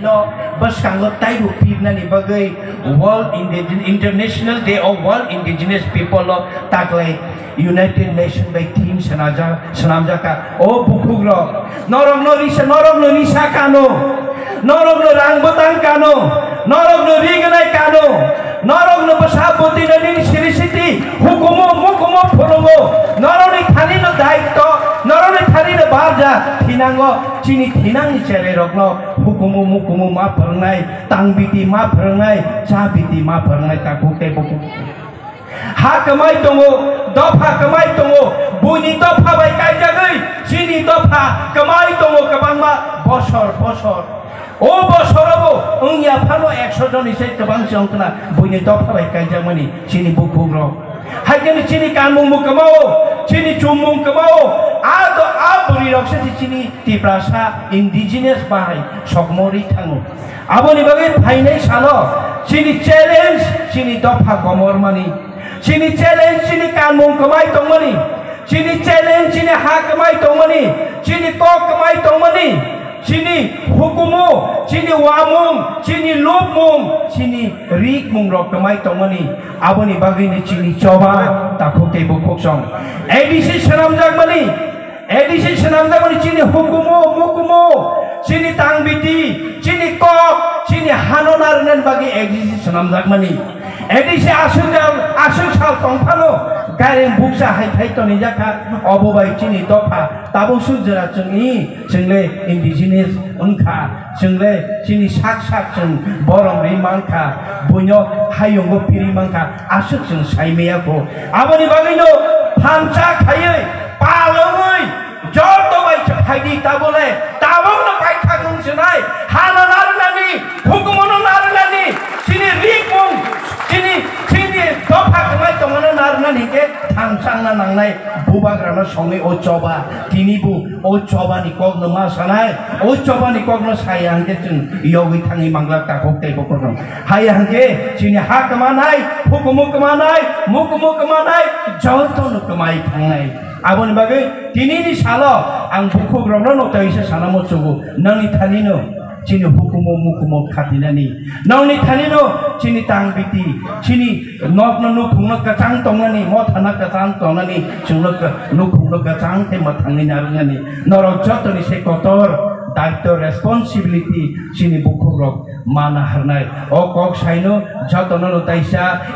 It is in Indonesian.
No, Baskango Taibu Pibnani Bagay World International Day of World Indigenous People Taklay United Nations by Team Sanamjaka O Bukugro Norong no Nisa Kano Norong no Rangbotan Kano Norong no Riganai Kano Norong no Basapoti Nani Sirisiti Hukumo Mukumo Purumo Norong Tani no Daito Norong Tani no Barja Tinango Chini Tinang Chere Rogno Hukumu mukumu ma pernai tangbiti ma pernai cabiti ma pernai takute buku ha kemai tongo dofa kemai tongo bunyi dofa bai kai jagai sini dofa kemai tongo kebang ma bosor o bosor abo engya phano 100 jon isai kebang jong kena bunyi dofa bai kai jamani sini buku ro haikeni sini kanmung mukemau sini cumung kemau ado aburi rokse sini tiprasa indigenous bahai sokmori tango aboni bagai phainai salo sini challenge sini dofa komor mani sini challenge sini kanmung kemai tongmani sini challenge sini ha kemai tongmani sini to kemai tongmani sini hukumu sini wamung sini lupmung sini rikmung rok kemai tongmani aboni bagai ni sini coba takute bukoksong edisi senamjak mani edisi senamjak mani sini hukumu mukumu sini tangbiti sini kok sini hanonarunan bagi edisi senamjak mani edisi asal sal tongpalo gareng buksa hai to nijaka obobai sini dofa tabo sujra chungi chengle indigenous unka chengle sini sak chung borong ri mangka bunyo hayongo piri mangka asuk chung saimea ko aboni bagino phamcha khayai palongoi joto bai chaidi tabole tabong no kai thagung sunai hana narunani hukumono narunani sini rikmung sini dofa kemai tongana narunani ke thangsangna nangnai bubagrana songe o coba tinibu o coba ni kogno masanai o coba ni kogno sayangke chung yogi thangi mangla takok te bokono hayangke sini ha kemanai hukumu kemanai mukumu kemanai joto no kemai thangnai abon bagai tinini salo ang bukugromno no taisa sanamo chugu nani thanino sini hukumu mukumu khatinani nani thanino sini tangbiti sini nokno nukungno kacang tongnani mo thana kacang tongnani chungno nukungno kacang te mathangni narungani norok jotoni se kotor daito responsibility sini bukugrok mana harnai o kok saino jotono taisa